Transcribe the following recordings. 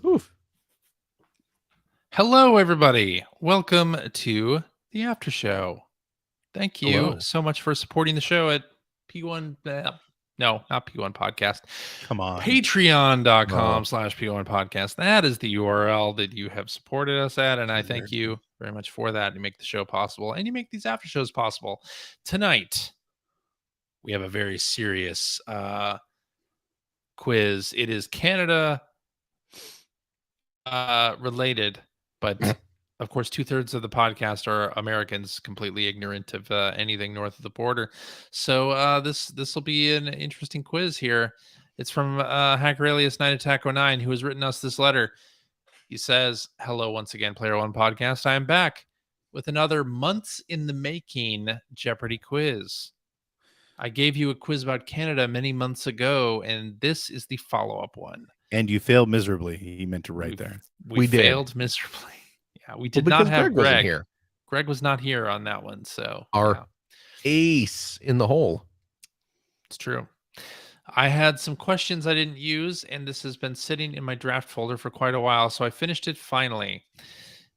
Oof. Hello, everybody. Welcome to the Aftershow. Thank you Hello. so much for supporting the show at P1. No, not P1 Podcast. Come on. Patreon.com/P1 Podcast. That is the URL that you have supported us at. And I thank you very much for that. You make the show possible and you make these after shows possible. Tonight, we have a very serious quiz. It is Canada related, but of course, 2/3 of the podcast are Americans completely ignorant of anything north of the border. So this will be an interesting quiz here. It's from Hacker Alias 9attack09, who has written us this letter. He says, "Hello once again, Player One Podcast. I am back with another months in the making Jeopardy quiz. I gave you a quiz about Canada many months ago, and this is the follow-up one." And you failed miserably. He meant to write there. We We did. failed miserably. Yeah, we did Well, not because have Greg Greg. wasn't here. Greg was not here on that one, so Our yeah, ace in the hole. it's true. I had some questions I didn't use, and this has been sitting in my draft folder for quite a while, so I finished it finally.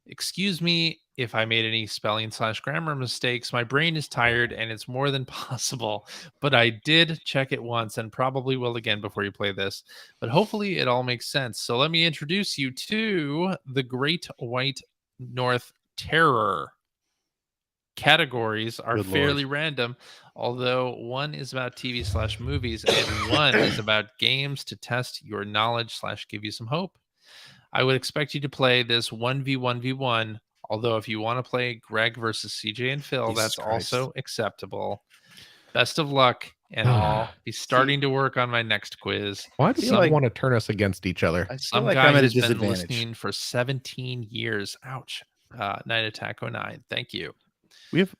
Excuse me if I made any spelling/grammar mistakes. My brain is tired, and it's more than possible, but I did check it once and probably will again before you play this. But hopefully it all makes sense. So let me introduce you to the Great White North Terror. Categories are Good Lord. fairly random, although one is about TV/movies and one is about games to test your knowledge/give you some hope. I would expect you to play this 1v1v1, although if you want to play Greg versus CJ and Phil, Jesus that's Christ. also acceptable. Best of luck, and I'll be starting to work on my next quiz. Why do you like- want to turn us against each other? I feel Some like guy I'm at a who's been disadvantage. listening for 17 years. Ouch. Night Attack 09. Thank you. We have,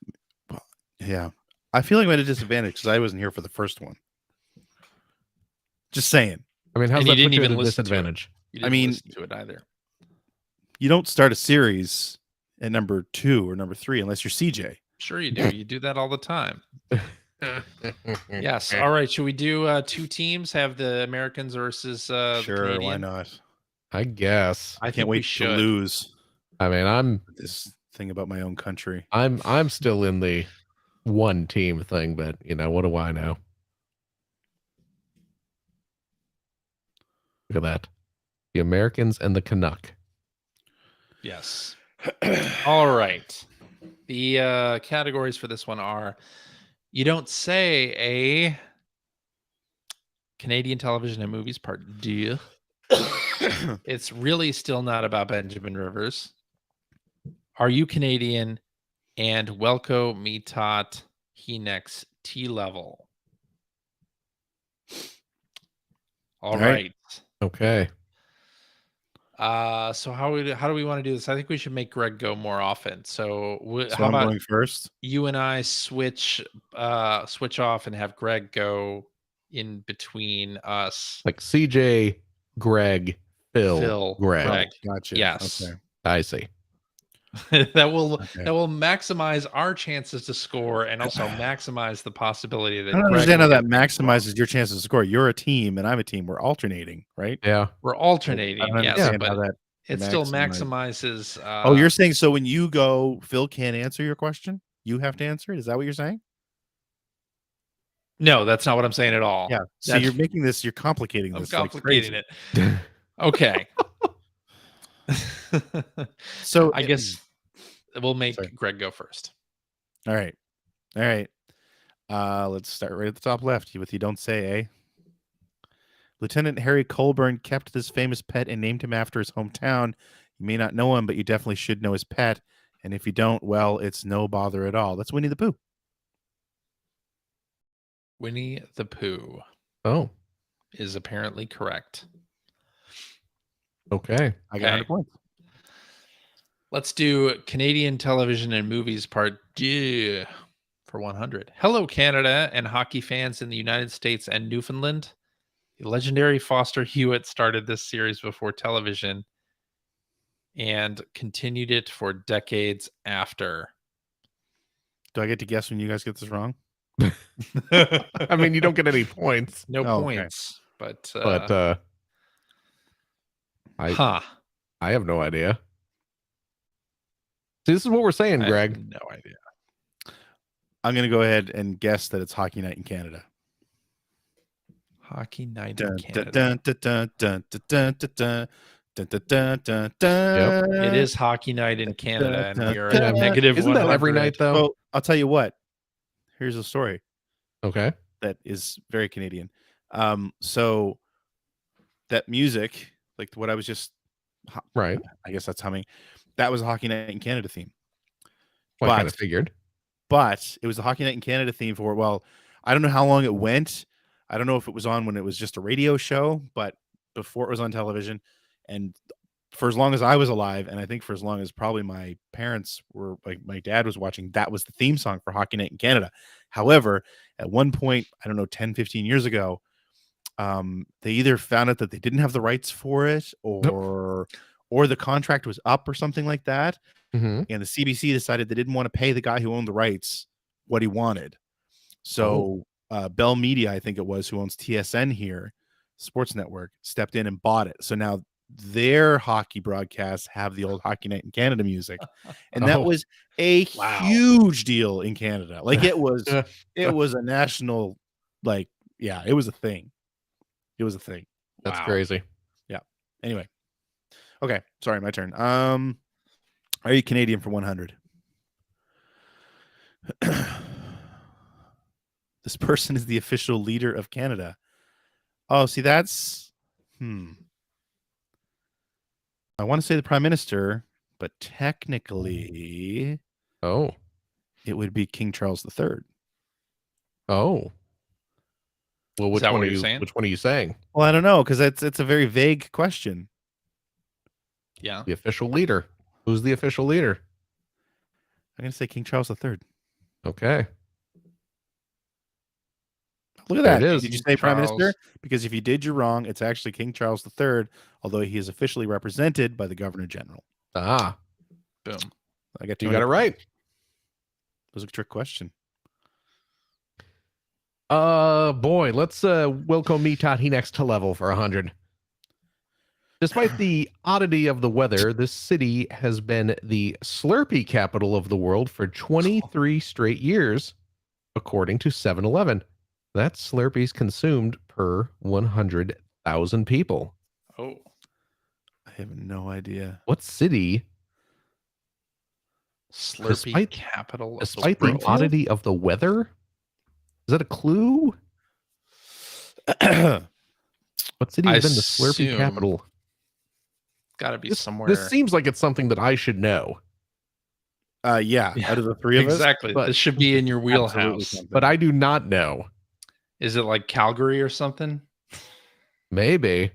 yeah. I feel like I'm at a disadvantage because I wasn't here for the first one. Just saying. I mean, how's And you that didn't put you at even a listen to it. disadvantage? You I didn't mean- listen to it either. You don't start a series at number 2 or number 3 unless you're CJ. Sure you do. You do that all the time. Yes. All right. Should we do 2 teams? Have the Americans versus the Sure, Canadian? why not? I guess. I I think can't we wait to should. lose I mean, this thing about my own country. I'm still in the one team thing, but what do I know? Look at that. The Americans and the Canuck. Yes. All right. The categories for this one are: you don't say a Canadian television and movies part 2. It's really still not about Benjamin Rivers. Are you Canadian? And Welko me tot he next T level. All All right. right. Okay. So how do we want to do this? I think we should make Greg go more often. So So how I'm about going first. you and I switch off and have Greg go in between us. Like CJ, Greg, Phil, Greg. Greg. Gotcha. Yes. Okay. I see. that will Okay. maximize our chances to score and also maximize the possibility that I don't Greg understand how will that get things wrong. maximizes your chances to score. You're a team and I'm a team. We're alternating, right? Yeah. We're I alternating, don't yes, understand how but that. it still maximize- maximizes. Oh, you're saying so when you go, Phil can't answer your question? You have to answer it? Is that what you're saying? No, that's not what I'm saying at all. Yeah. So That's- you're making this, you're complicating I'm this. like complicating crazy. it. Okay. So I guess we'll make Sorry. Greg go first. All right. All right. Let's start right at the top left with you don't say, eh? Lieutenant Harry Colburn kept this famous pet and named him after his hometown. You may not know him, but you definitely should know his pet. And if you don't, well, it's no bother at all. That's Winnie the Pooh. Winnie the Pooh Oh, is apparently correct. okay. I got 100 points. Let's do Canadian television and movies part 2 for 100. Hello, Canada and hockey fans in the United States and Newfoundland. The legendary Foster Hewitt started this series before television and continued it for decades after. Do I get to guess when you guys get this wrong? I mean, you don't get any points, No Oh, okay. points, but but I have no idea. See, this is what we're saying, I Greg. have no idea. I'm going to go ahead and guess that it's Hockey Night in Canada. Hockey Night Dun, in dun, Canada. dun, dun, dun, dun, dun, dun, dun, dun, dun, dun, dun, dun. It is Hockey Night in Canada, and we are dun, at dun. negative Isn't 100. that every night though? Well, I'll tell you what. Here's a story Okay. that is very Canadian. So that music, like what I was just, Right. I guess that's humming. That was a Hockey Night in Canada theme. Well, I kind But of figured. But it was the Hockey Night in Canada theme for, well, I don't know how long it went. I don't know if it was on when it was just a radio show, but before it was on television. And for as long as I was alive, and I think for as long as probably my parents were, like my dad was watching, that was the theme song for Hockey Night in Canada. However, at one point, I don't know, 10, 15 years ago, they either found out that they didn't have the rights for it or the contract was up or something like that. Mm-hmm. And the CBC decided they didn't want to pay the guy who owned the rights what he wanted. So Bell Media, I think it was, who owns TSN here, Sports Network, stepped in and bought it. So now their hockey broadcasts have the old Hockey Night in Canada music. And that was a huge deal in Canada. Like it was a national, like, yeah, it was a thing. It was a thing. That's crazy. Yeah. Anyway. Okay. Sorry, my turn. Are you Canadian for 100? This person is the official leader of Canada. Oh, see, that's I want to say the Prime Minister, but technically, it would be King Charles III. Oh. Well, which one are you saying? Well, I don't know, because it's a very vague question. Yeah. The official leader. Who's the official leader? I'm going to say King Charles III. Okay. Look at that. There it is. Did you say Prime Minister? Because if you did, you're wrong. It's actually King Charles III, although he is officially represented by the Governor General. Ah. Boom. You got it right. It was a trick question. Boy, let's welcome me Tati next to level for 100. Despite the oddity of the weather, this city has been the Slurpee capital of the world for 23 straight years, according to 7-Eleven. That's Slurpees consumed per 100,000 people. Oh. I have no idea. What city? Slurpee capital of despite the world. The oddity of the weather? Is that a clue? What city has been the Slurpee capital? Got to be somewhere. This seems like it's something that I should know. Yeah, out of the three of us. Exactly. This should be in your wheelhouse. But I do not know. Is it like Calgary or something? Maybe.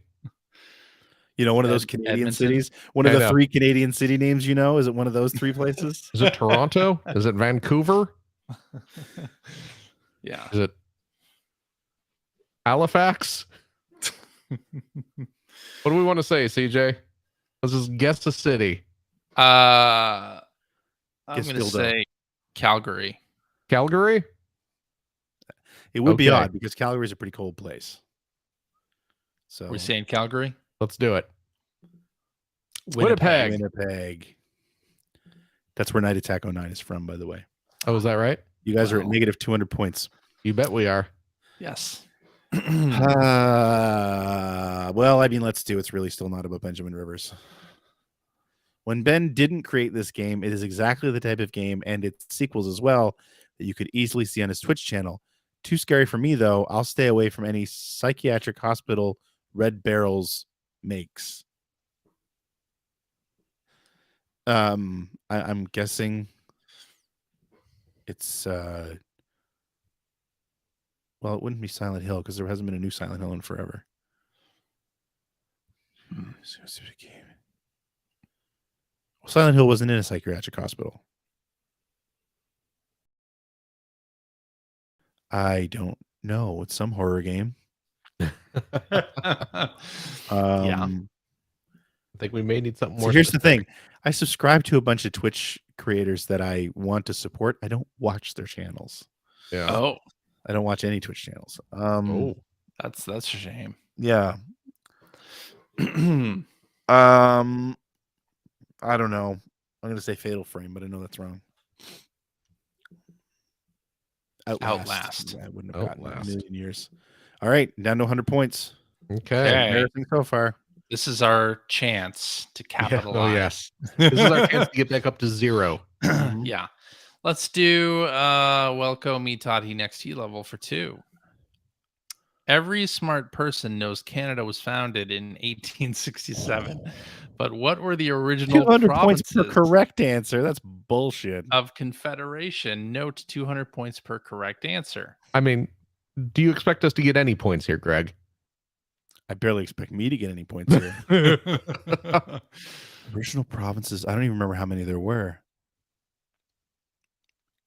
You know, one of those Canadian cities? One of the three Canadian city names, you know? Is it one of those three places? Is it Toronto? Is it Vancouver? Yeah. Is it Halifax? What do we want to say, CJ? Let's just guess a city. I'm going to say Calgary. Calgary? It would be odd because Calgary is a pretty cold place. So we're saying Calgary? Let's do it. Winnipeg. Winnipeg. That's where Night Attack 09 is from, by the way. Oh, is that right? You guys are at negative 200 points. You bet we are. Yes. Well, I mean, let's do. It's really still not about Benjamin Rivers. When Ben didn't create this game, it is exactly the type of game and its sequels as well that you could easily see on his Twitch channel. Too scary for me, though. I'll stay away from any psychiatric hospital Red Barrels makes. I'm guessing it's well, it wouldn't be Silent Hill because there hasn't been a new Silent Hill in forever. Well, Silent Hill wasn't in a psychiatric hospital. I don't know. It's some horror game. Yeah. I think we may need something more. So here's the thing. I subscribe to a bunch of Twitch creators that I want to support. I don't watch their channels. Yeah. Oh. I don't watch any Twitch channels. That's a shame. Yeah. I don't know. I'm going to say Fatal Frame, but I know that's wrong. Outlast. Yeah, I wouldn't have gotten that in a Outlast. million years. All right, down to 100 points. Okay. Embarrassing so far. This is our chance to capitalize. This is our chance to get back up to 0. Yeah. Let's do Welco Me Tati next T level for 2. Every smart person knows Canada was founded in 1867. But what were the original 200 points per provinces correct answer. That's bullshit. of Confederation? Note 200 points per correct answer. I mean, do you expect us to get any points here, Greg? I barely expect me to get any points here. Original provinces. I don't even remember how many there were.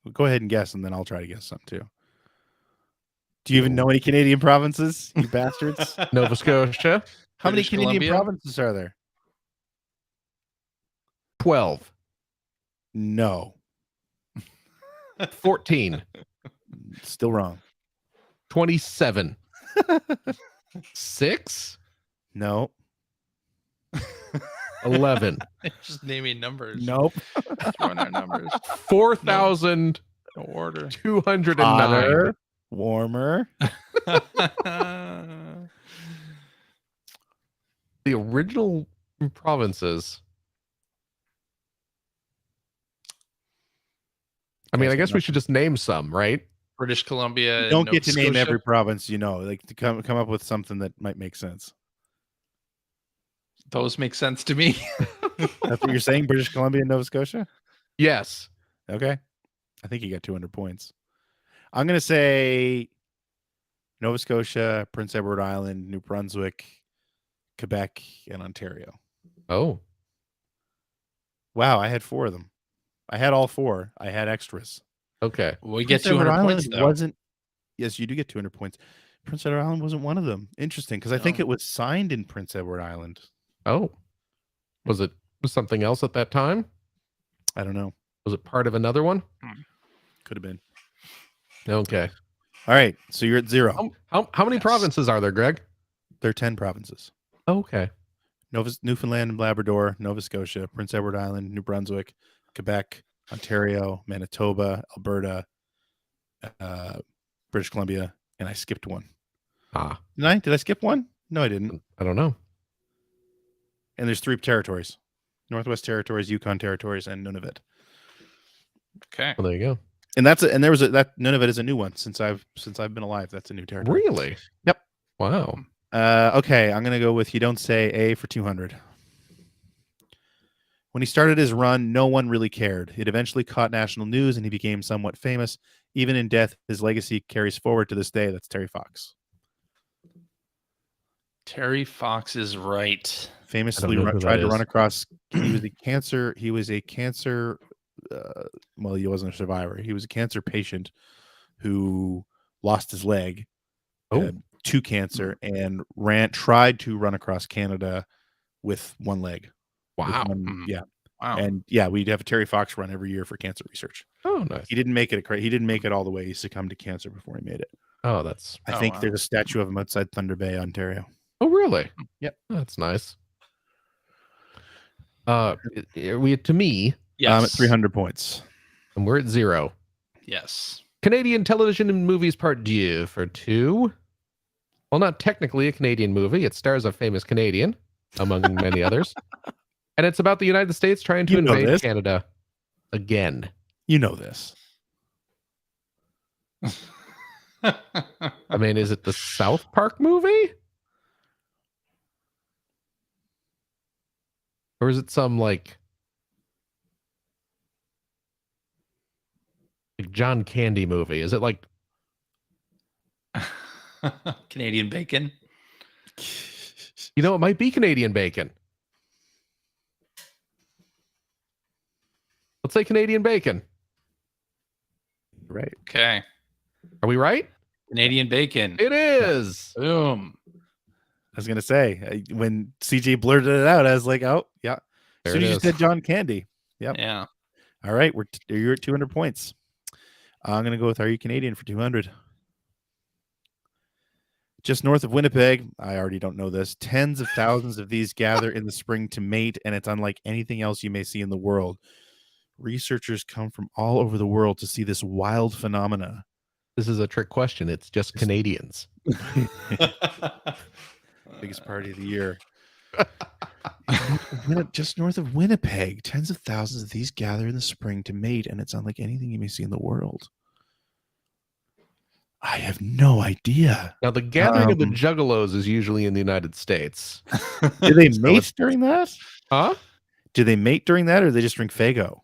Well, go ahead and guess, and then I'll try to guess some too. Do you even know any Canadian provinces, you bastards? Nova Scotia, How many British Canadian Columbia? provinces are there? 12, No. 14, Still wrong. 27, 6, No. 11, Just naming numbers. Nope. Throwing out numbers. 4,209. No order. Hotter, warmer. The original provinces. I mean, I guess we should just name some, right? British Columbia. You and don't Nova get to name Scotia. every province, you know, like to come up with something that might make sense. Those make sense to me. That's what you're saying, British Columbia and Nova Scotia? Yes. Okay. I think you got 200 points. I'm going to say Nova Scotia, Prince Edward Island, New Brunswick, Quebec, and Ontario. Oh, Wow, I had 4 of them. I had all 4. I had extras. okay. We get Prince Edward 200 Island points though. wasn't. Yes, you do get 200 points. Prince Edward Island wasn't one of them. Interesting, because I think No. it was signed in Prince Edward Island. Oh, was something else at that time? I don't know. Was it part of another one? Could have been. Okay. All right, so you're at 0. How many Yes. provinces are there, Greg? There are 10 provinces. Okay. Newfoundland and Labrador, Nova Scotia, Prince Edward Island, New Brunswick, Quebec, Ontario, Manitoba, Alberta, British Columbia, and I skipped one. Ah, Did I skip one? No, I didn't. I don't know. And there's 3 territories: Northwest Territories, Yukon Territories, and Nunavut. Okay. Oh, Well, there you go. And there was that Nunavut is a new one since I've been alive. That's a new territory. Really? Yep. Wow. Okay, I'm gonna go with you don't say A for 200. When he started his run, no one really cared. It eventually caught national news and he became somewhat famous. Even in death, his legacy carries forward to this day. That's Terry Fox. Terry Fox is right. Famously know who tried that to run is. across. He was a cancer. Well, he wasn't a survivor. He was a cancer patient who lost his leg to cancer and tried to run across Canada with one leg. Wow. Yeah. Wow. And yeah, we'd have a Terry Fox run every year for cancer research. Oh, nice. He didn't make it. He didn't make it all the way. He succumbed to cancer before he made it. Oh, that's. I Oh, think wow. there's a statue of him outside Thunder Bay, Ontario. Oh, really? Yep. That's nice. Are we to me, yes. I'm at 300 points. and we're at 0. Yes. Canadian television and movies part 2 for 2. Well, not technically a Canadian movie. It stars a famous Canadian, among many others. And it's about the United States trying to You know invade this. Canada again. You know this. I mean, is it the South Park movie? Or is it some like John Candy movie? Is it like Canadian bacon. it might be Canadian Bacon. Let's say Canadian Bacon. Right. Okay. Are we right? Canadian bacon. It is. Boom. I was gonna say when CJ blurted it out, I was like, "Oh, yeah." There As soon it as you is. said John Candy, yep. Yeah. All right, you're at 200 points. I'm gonna go with Are You Canadian for 200. Just north of Winnipeg, I already don't know this, tens of thousands of these gather in the spring to mate, and it's unlike anything else you may see in the world. Researchers come from all over the world to see this wild phenomena. This is a trick question. It's just Canadians. Biggest party of the year. Just north of Winnipeg, tens of thousands of these gather in the spring to mate, and it's unlike anything you may see in the world. I have no idea. Now, the gathering of the Juggalos is usually in the United States. Do they mate during that? Huh? Do they mate during that, or do they just drink Faygo?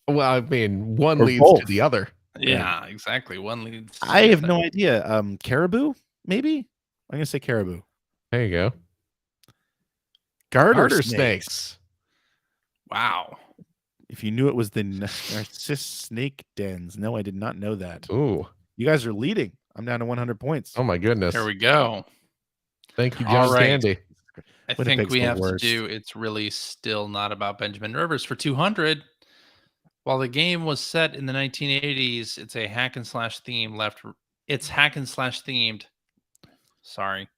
Well, I mean, one Or leads both. to the other. Yeah, exactly. One leads. I have no idea. Caribou, maybe? I'm gonna say caribou. There you go. Garter snakes. snakes. Wow. If you knew it was the Narcissus snake dens. No, I did not know that. Ooh. You guys are leading. I'm down to 100 points. Oh, my goodness. There we go. Thank you, All John right. Candy. I Winnipeg's think we the have worst. to do It's Really Still Not About Benjamin Rivers for 200. While the game was set in the 1980s, it's a hack and slash theme It's hack and slash themed. Sorry.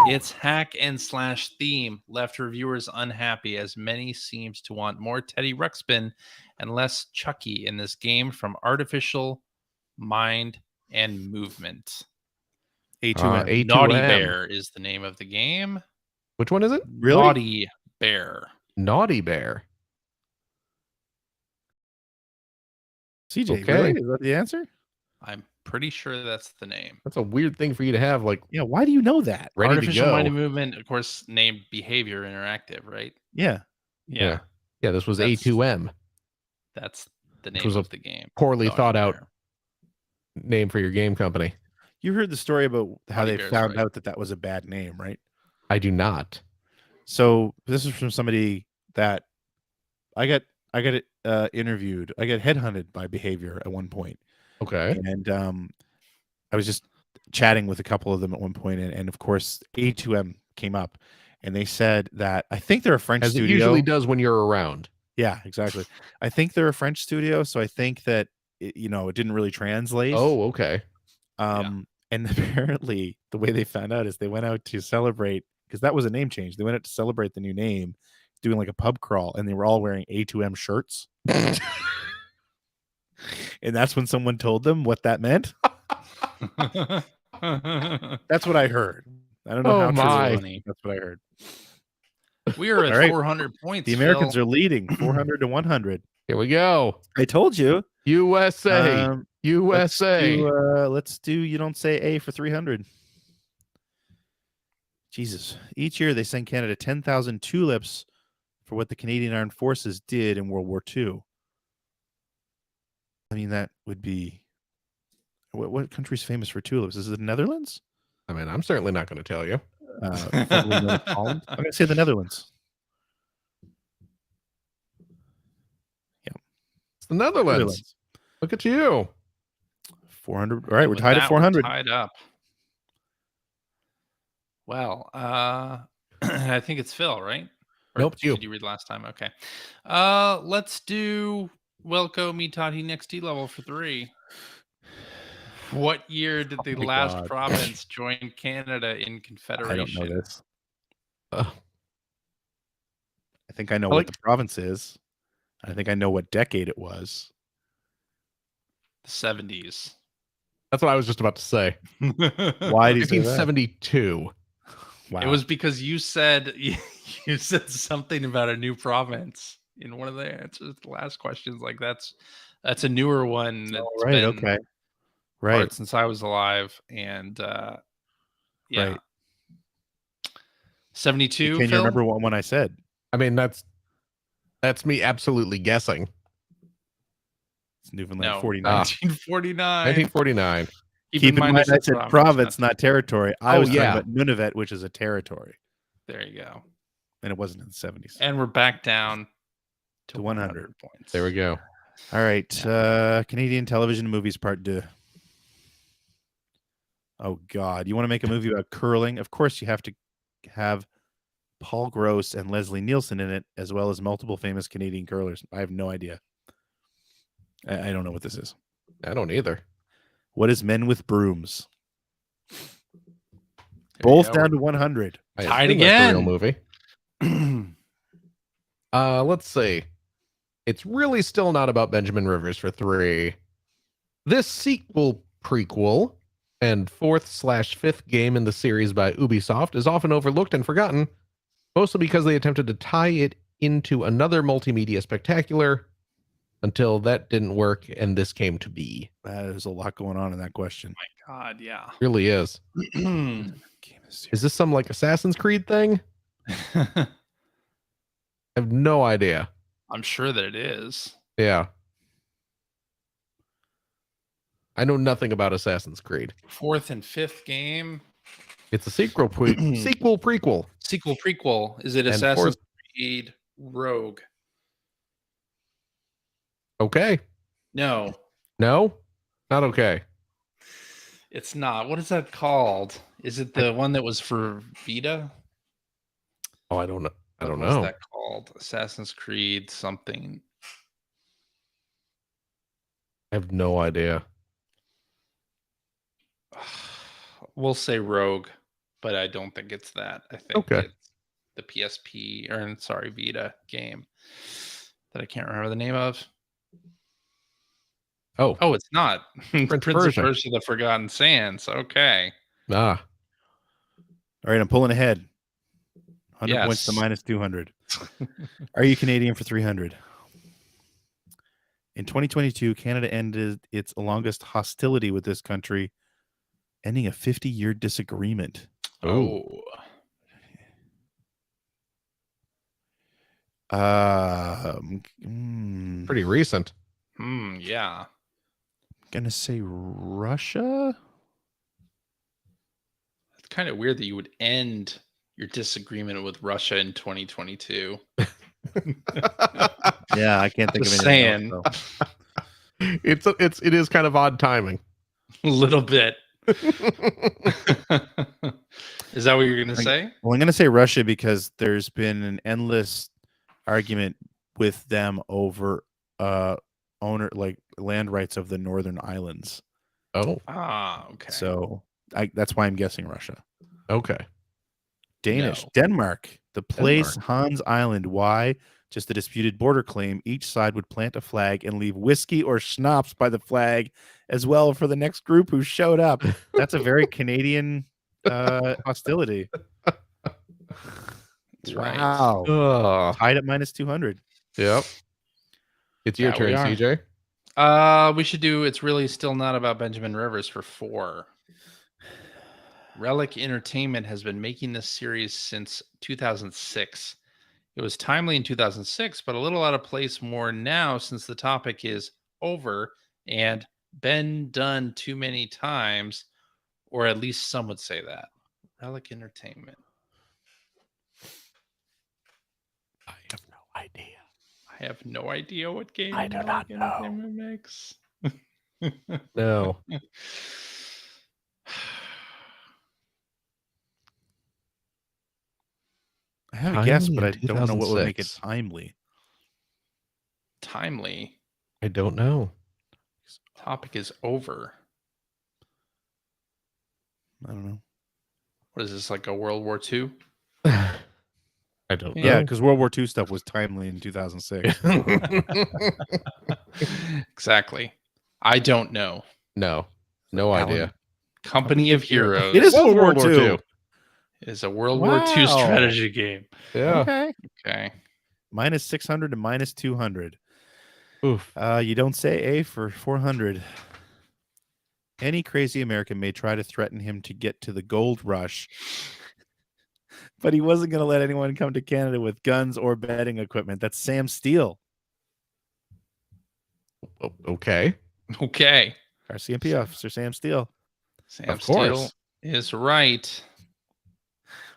Its hack and slash theme left reviewers unhappy, as many seems to want more Teddy Ruxpin and less Chucky in this game from artificial mind and movement. A2M. A2M. Naughty Bear is the name of the game. Which one is it? Really? Naughty Bear. Naughty Bear. CJ, Okay. really? Is that the answer? I'm pretty sure that's the name. That's a weird thing for you to have, like, Yeah, why do you know that? ready to Artificial go. mind and movement, of course, named Behavior Interactive, right? Yeah. Yeah. Yeah, this was That's- A2M. That's the Which name was a of the game. Poorly Naughty thought out Bear. name for your game company. You heard the story about how Naughty they Bear's found right. out that was a bad name, right? I do not. So this is from somebody that I got interviewed. I got headhunted by Behavior at one point. Okay. And I was just chatting with a couple of them at one point, and of course A2M came up, and they said that I think they're a French As studio. it usually does when you're around. Yeah, exactly. I think they're a French studio, so I think that it didn't really translate. Oh, okay. And apparently the way they found out is they went out to celebrate, because that was a name change. They went out to celebrate the new name, doing like a pub crawl, and they were all wearing A2M shirts. And that's when someone told them what that meant. That's what I heard. I don't know Oh, how true my. it was. That's what I heard. We are at All right. 400 points. The Americans are leading 400 to 100. Here we go. I told you. USA. Let's USA. let's do You Don't Say A for 300. Jesus. Each year they send Canada 10,000 tulips for what the Canadian Armed Forces did in World War II. I mean, that would be... What country's famous for tulips? Is it the Netherlands? I mean, I'm certainly not going to tell you. Formerly known as Holland? I'm going to say the Netherlands. It's the Netherlands. Look at you. 400. All right, we're With tied that, at 400. Tied up. Well, I think it's Phil, right? Or Nope, it's you. Did you read last time? Okay. Let's do Welco Me Tati Next T level for 3. What year did the my last God. province join Canada in Confederation? I don't know this. Uh, I think I know I what like- the province is. I think I know what decade it was. The 70s. That's what I was just about to say. Why do you say that? 1972. Wow. It was because you said you said something about a new province in one of the answers. The last questions, like that's a newer one. That's right. been Okay. part Right. since I was alive, and yeah, Right. 72. Can you Phil? remember what one I said? I mean, that's me absolutely guessing. It's Newfoundland No, 49. 1949. 1949. Keep in mind, I it's said province, not territory. I Oh, was talking yeah. about Nunavut, which is a territory, There you go. and it wasn't in the 70s. And we're back down To 100 points. There we go. All right. Canadian television movies part 2. Oh, God. You want to make a movie about curling? Of course, you have to have Paul Gross and Leslie Nielsen in it, as well as multiple famous Canadian curlers. I have no idea. I don't know what this is. I don't either. What is Men with Brooms? Both Yeah, down to 100. I Tied assume that's a real again. movie. Let's see. It's really still not about Benjamin Rivers for 3. This sequel prequel and 4th/5th game in the series by Ubisoft is often overlooked and forgotten, mostly because they attempted to tie it into another multimedia spectacular until that didn't work and this came to be. There's a lot going on in that question. God, yeah. Really is. Is this some like Assassin's Creed thing? I have no idea. I'm sure that it is. Yeah. I know nothing about Assassin's Creed. 4th and 5th game. It's a sequel prequel. Sequel prequel. Is it And Assassin's 4th Creed Rogue? Okay. No, No? Not okay. it's not. What is that called? Is it the one that was for Vita? Oh, I don't know. I don't What was know. that called? Assassin's Creed something. I have no idea. We'll say Rogue, but I don't think it's that. I think Okay. it's the PSP or sorry, Vita game that I can't remember the name of. Oh, Oh, it's not. Prince of Persia. Persia: The Forgotten Sands. Okay. ah. All right, I'm pulling ahead. 100 points to Yes. minus 200. Are you Canadian for 300? In 2022, Canada ended its longest hostility with this country, ending a 50-year disagreement. Oh. Pretty recent. Yeah. Gonna say Russia. It's kind of weird that you would end your disagreement with Russia in 2022. Yeah, I can't think Just of anything else, saying. though. It is kind of odd timing. A little bit. Is that what you're going to say? Well, I'm gonna say Russia because there's been an endless argument with them over land rights of the Northern Islands. Oh, Okay. So that's why I'm guessing Russia. okay. Danish. No. Denmark. The place Hans Island. Why? Just a disputed border claim. Each side would plant a flag and leave whiskey or schnapps by the flag as well for the next group who showed up. That's a very Canadian hostility. That's right. Wow. Ugh. Tied at minus 200. Yep. It's your Yeah, turn, we are. CJ. We should do It's Really Still Not About Benjamin Rivers for 4. Relic Entertainment has been making this series since 2006. It was timely in 2006, but a little out of place more now since the topic is over and been done too many times, or at least some would say that. Relic Entertainment. I have no idea. I have no idea what game I do Relic not know. Entertainment makes. No. I have a guess, Timely but I in don't know what would make it 2006. timely. Timely. I don't know. Topic is over. I don't know. What is this, like a World War II? I don't know. Yeah, because World War II stuff was timely in 2006. Exactly. I don't know. No idea. Company of Heroes. It is Was World War II. It is a World War II Wow. strategy game. Yeah. Okay. Okay. Minus 600 to minus 200. Oof. You don't say A for 400. Any crazy American may try to threaten him to get to the gold rush, but he wasn't going to let anyone come to Canada with guns or betting equipment. That's Sam Steele, Okay. Okay. our CMP officer, Sam Steele. Sam Of Steele course. is right.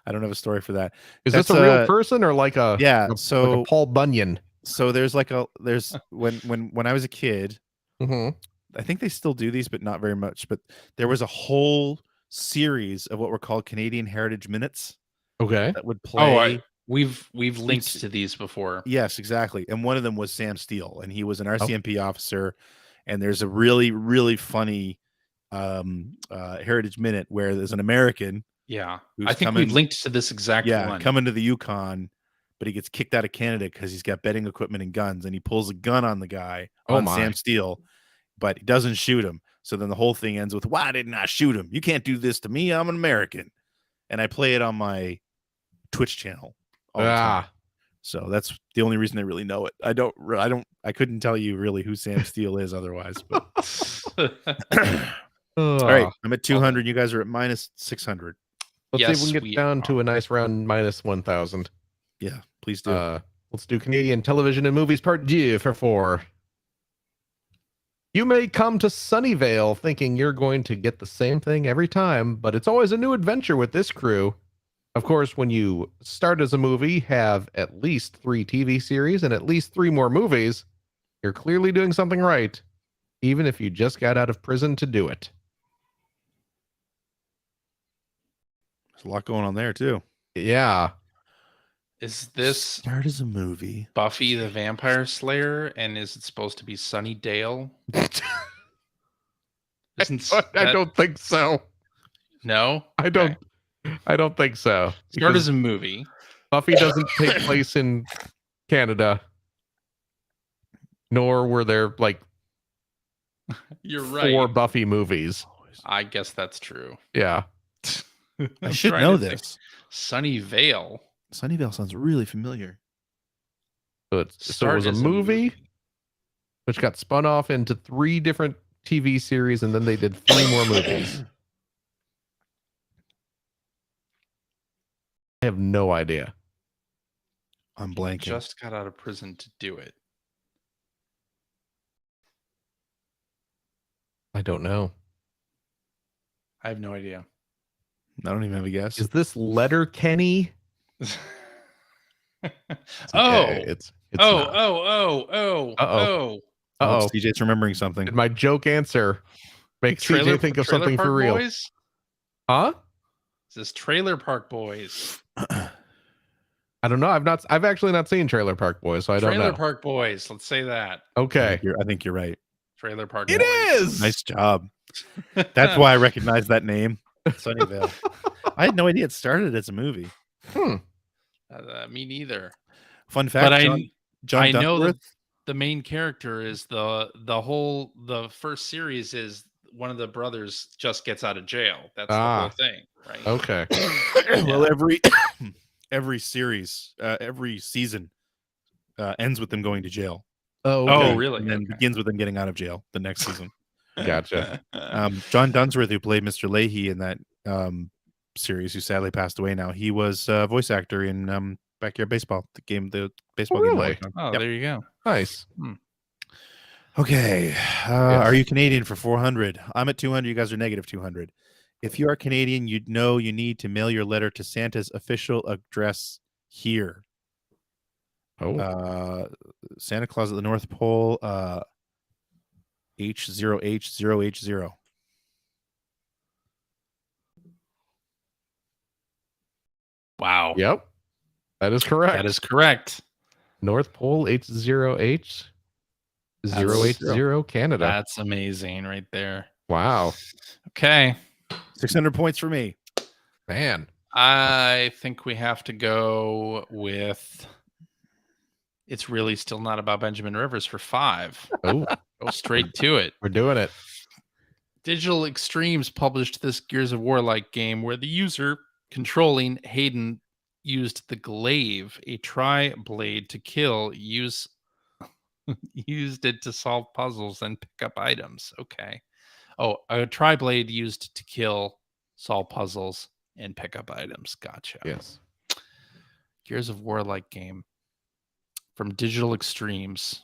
I don't have a story for that. Is this That's, a real person or like a Yeah, like so a Paul Bunyan? so there's when I was a kid, Mm-hmm. I think they still do these, but not very much. But there was a whole series of what were called Canadian Heritage Minutes Okay. that would play. We've linked to these before. Yes, exactly. And one of them was Sam Steele, and he was an RCMP officer. And there's a really, really funny Heritage Minute where there's an American Yeah. who's I think coming, we linked to this exact one. coming to the Yukon, but he gets kicked out of Canada because he's got betting equipment and guns, and he pulls a gun on the guy, Oh on my. Sam Steele, but he doesn't shoot him. So then the whole thing ends with, why didn't I shoot him? You can't do this to me. I'm an American. And I play it on my Twitch channel all the time. So that's the only reason I really know it. I couldn't tell you really who Sam Steele is otherwise. But all right, I'm at 200. You guys are at minus 600. Let's see if Yes, we can we get down to are. a nice round minus 1,000. Yeah, please do. Let's do Canadian television and movies part G for 4. You may come to Sunnyvale thinking you're going to get the same thing every time, but it's always a new adventure with this crew. Of course, when you start as a movie, have at least 3 TV series and at least 3 more movies, you're clearly doing something right, even if you just got out of prison to do it. There's a lot going on there too. Yeah. Is this start as a movie? Buffy the Vampire Slayer, and is it supposed to be Sunnydale? I don't think so. No, I don't think so. Start as a movie. Buffy doesn't take place in Canada, nor were there like You're right. 4 Buffy movies. I guess that's true. Yeah. I should know this. Sunnyvale. Sunnyvale sounds really familiar. So it was a movie, which got spun off into 3 different TV series, and then they did 3 more movies. I have no idea. I'm blanking. Just got out of prison to do it. I don't know. I have no idea. I don't even have a guess. Is this Letterkenny? Oh, Uh-oh. CJ's remembering something. Did my joke answer make CJ think of something for real? Boys? Huh? Is this Trailer Park Boys? I don't know. I've actually not seen Trailer Park Boys, so I don't know. Trailer Park Boys. Let's say that. Okay. I think you're right. Trailer Park It Boys. is. Nice job. That's why I recognize that name. Sunnyvale. I had no idea it started as a movie. Me neither. Fun fact, But John I know that Duckworth, the main character is the first series is one of the brothers just gets out of jail. That's the whole thing, right? Okay. Well, every series, every season ends with them going to jail. Oh, Oh, okay. really? And then Okay. begins with them getting out of jail the next season. Gotcha. John Dunsworth, who played Mr. Leahy in that series, who sadly passed away now, he was a voice actor in Backyard Baseball, the baseball game. really? Oh, Yep. there you go. Nice. Okay. Are you Canadian for 400? I'm at 200. You guys are negative 200. If you are Canadian, you'd know you need to mail your letter to Santa's official address here. Oh. Santa Claus at the North Pole, H0H0H0. Wow. Yep. That is correct. That is correct. North Pole H0H 080 Canada. That's amazing right there. Wow. Okay. 600 points for me. Man. I think we have to go with It's Really Still Not About Benjamin Rivers for 5. Oh, Go straight to it. we're doing it. Digital Extremes published this Gears of War-like game where the user controlling Hayden used the glaive, a tri-blade to kill, used it to solve puzzles and pick up items. Okay. Oh, a tri-blade used to kill, solve puzzles, and pick up items. Gotcha. Yes. Gears of War-like game from Digital Extremes.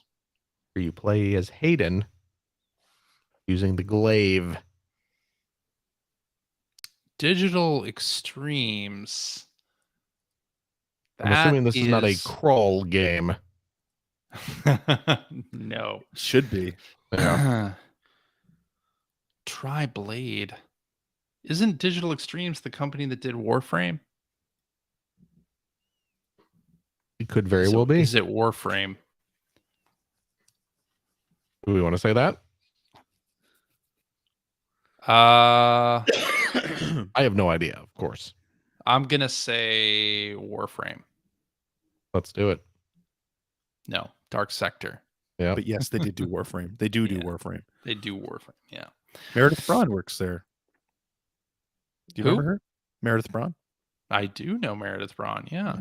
Where you play as Hayden using the glaive. Digital Extremes. I'm assuming this is not a crawl game. No. Should be. Yeah. Tri-blade. Isn't Digital Extremes the company that did Warframe? It could very well be. Is it Warframe? Do we want to say that? Uh, I have no idea, of course. I'm gonna say Warframe. Let's do it. No, Dark Sector. Yeah. But yes, they did do Warframe. They do Yeah. Warframe. They do Warframe. Yeah. Meredith Braun works there. Do you Who? remember her? Meredith Braun. I do know Meredith Braun. Yeah.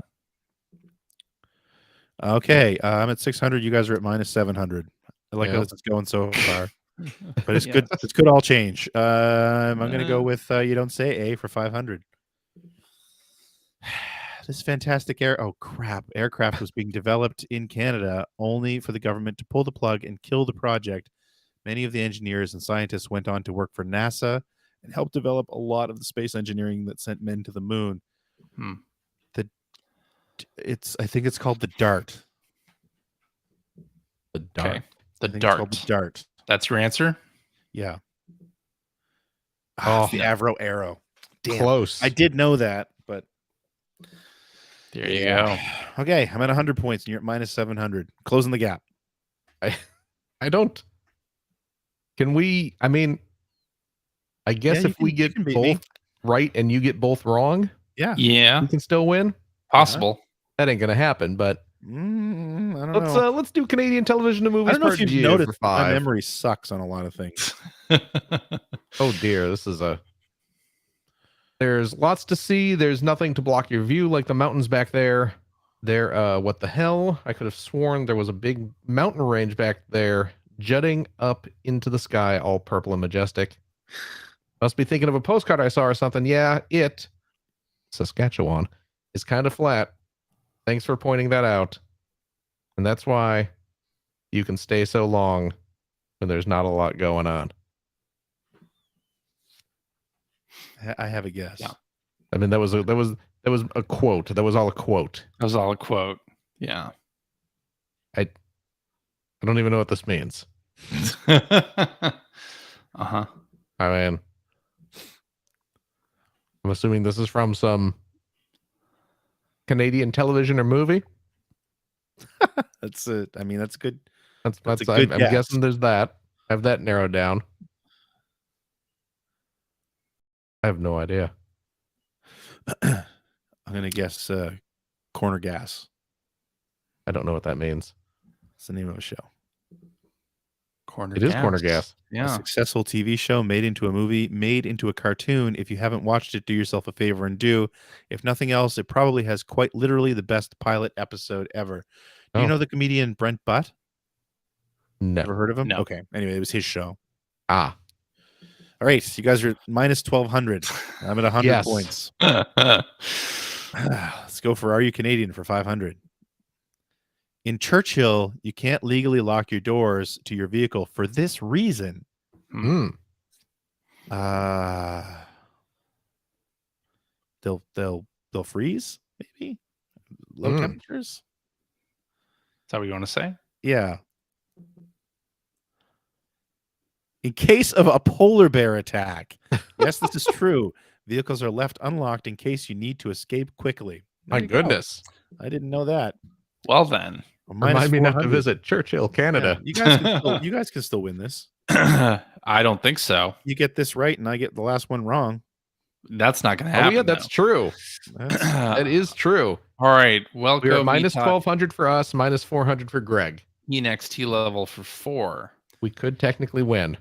Okay, I'm at 600. You guys are at minus 700. I like how Yep. this is going so far, but it's good. Yes. This could all change. I'm going to go with you don't say A for 500. This fantastic aircraft was being developed in Canada only for the government to pull the plug and kill the project. Many of the engineers and scientists went on to work for NASA and helped develop a lot of the space engineering that sent men to the moon. Hmm. I think it's called the DART. The dark. Okay. The I think it's called Dart. the DART. That's your answer? Yeah. Oh, It's the Avro Arrow. Damn. Close. I did know that, but There you go. Okay, I'm at 100 points and you're at minus 700. Closing the gap. I don't. Can we? I mean, I guess Yeah, if we you get can beat me. both right and you get both wrong, Yeah. Yeah. we can still win. Possible. That ain't gonna happen. But I don't know. let's do Canadian television and I movies don't know part if you've G noticed, for but my 5. memory sucks on a lot of things. Oh dear, this is a. There's lots to see. There's nothing to block your view, like the mountains back there. What the hell? I could have sworn there was a big mountain range back there, jutting up into the sky, all purple and majestic. Must be thinking of a postcard I saw or something. Yeah, Saskatchewan, is kind of flat. Thanks for pointing that out. And that's why you can stay so long when there's not a lot going on. I have a guess. Yeah. I mean, that was a quote. That was all a quote. That was all a quote. Yeah. I don't even know what this means. Uh-huh. I mean, I'm assuming this is from some Canadian television or movie. That's it. I mean, that's good. That's a good I'm guess. guessing there's that. I have that narrowed down. I have no idea. I'm going to guess Corner Gas. I don't know what that means. It's the name of a show. Corner It is Corner Gas. A Yeah. successful TV show made into a movie, made into a cartoon. If you haven't watched it, do yourself a favor and do. If nothing else, it probably has quite literally the best pilot episode ever. Do you Oh. know the comedian Brent Butt? No. Ever heard of him? No. Okay. Anyway, it was his show. Ah, All right. You guys are minus 1,200. I'm at 100 Yes. points. Let's go for Are You Canadian for 500. In Churchill, you can't legally lock your doors to your vehicle for this reason. hmm. They'll freeze, maybe low Mm. temperatures. Is that what you want to say? Yeah. In case of a polar bear attack. Yes, this is true. Vehicles are left unlocked in case you need to escape quickly. There My you go. goodness. I didn't know that. Well then. Remind me not to 400. visit Churchill, Canada. Yeah, you guys can still win this. I don't think so. You get this right, and I get the last one wrong. That's not going to Oh happen. yeah, that's true. That's, That is true. All right. Welcome. We're at minus Meat 1,200 for us, minus 400 for Greg. NXT level for 4. We could technically win.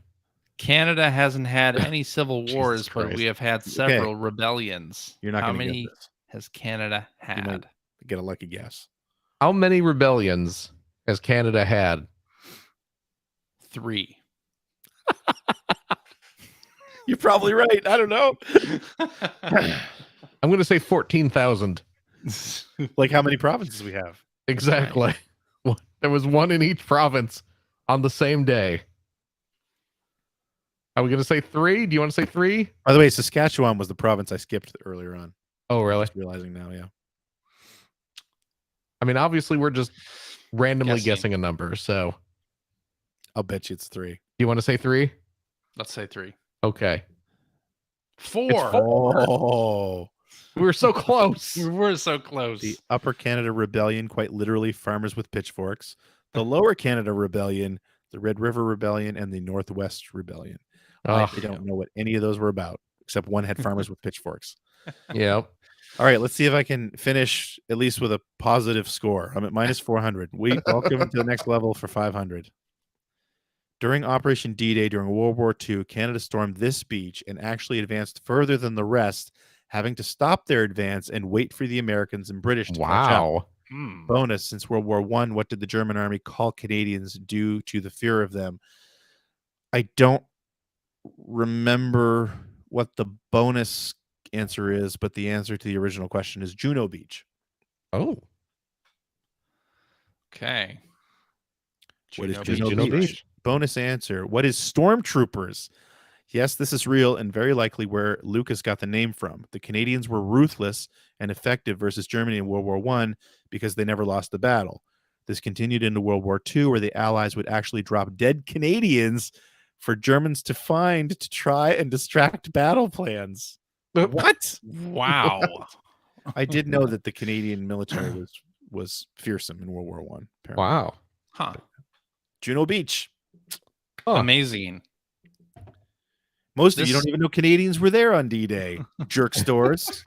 Canada hasn't had any civil Jesus wars, but Christ. we have had several rebellions. you're not How going to many get this. has Canada You might had? get a lucky guess. How many rebellions has Canada had? 3. You're probably right. I don't know. I'm going to say 14,000. Like how many provinces we have? Exactly. There was one in each province on the same day. Are we going to say 3? Do you want to say 3? By the way, Saskatchewan was the province I skipped earlier on. Oh, really? Just realizing now, yeah. I mean, obviously, we're just randomly Guessing. guessing a number. So, I'll bet you it's 3. do you want to say 3? Let's say 3. Okay. 4. Oh. We were so close. We were so close. The Upper Canada Rebellion, quite literally farmers with pitchforks. The Lower Canada Rebellion, the Red River Rebellion, and the Northwest Rebellion. I Ugh, don't know what any of those were about, except one had farmers with pitchforks. yeah. All right, let's see if I can finish at least with a positive score. I'm at minus 400. We welcome to the next level for 500. During Operation D-Day during World War II, Canada stormed this beach and actually advanced further than the rest, having to stop their advance and wait for the Americans and British to catch up. Wow. Bonus, since World War I, what did the German army call Canadians due to the fear of them? I don't remember what the bonus answer is, but the answer to the original question is Juno Beach. Oh, Okay. What is Juno Juno Beach? Beach? Bonus answer. What is Stormtroopers? Yes, this is real and very likely where Lucas got the name from. The Canadians were ruthless and effective versus Germany in World War I because they never lost the battle. This continued into World War II, where the Allies would actually drop dead Canadians for Germans to find to try and distract battle plans. What? Wow. I did know that the Canadian military was fearsome in World War I. Apparently. Wow. Huh. Juno Beach. Huh. Amazing. Most of you This- don't even know Canadians were there on D-Day. Jerk stores.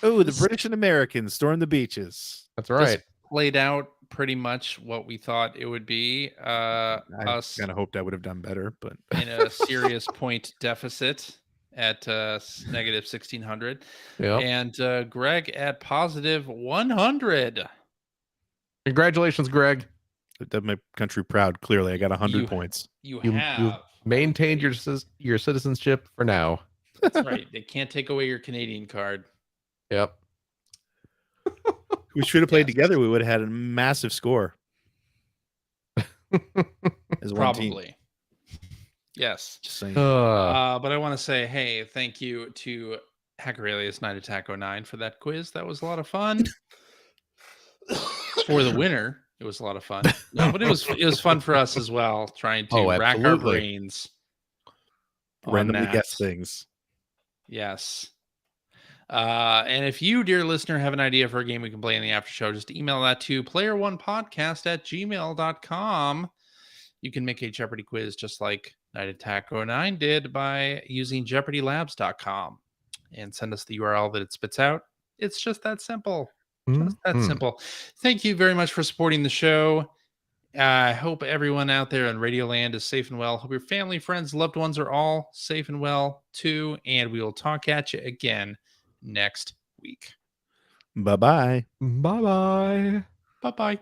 Oh, the This- British and Americans stormed the beaches. That's right. This played out pretty much what we thought it would be. I Us kind of hoped I would have done better, but in a serious point deficit at negative 1600, Yeah. and Greg at positive 100. Congratulations, Greg. it did my country proud. Clearly, I got 100 You- points. You You have maintained your citizenship for now. That's right. They can't take away your Canadian card. Yep. We should have played Yes. together. We would have had a massive score as one team. Probably. Yes. Just saying. But I want to say, hey, thank you to Hacker Alias Night Attack 09 for that quiz. That was a lot of fun. For the winner, it was a lot of fun. No, but it was fun for us as well, trying to Oh, rack our absolutely. brains. on Randomly that. guess things. Yes. And if you, dear listener, have an idea for a game we can play in the after show, just email that to player1podcast@gmail.com. You can make a Jeopardy quiz just like Night Attack 09 did by using jeopardylabs.com and send us the URL that it spits out. It's just that simple. Just that simple. Thank you very much for supporting the show. I hope everyone out there in Radioland is safe and well. Hope your family, friends, loved ones are all safe and well too. And we will talk at you again next week. Bye-bye. Bye-bye. Bye-bye.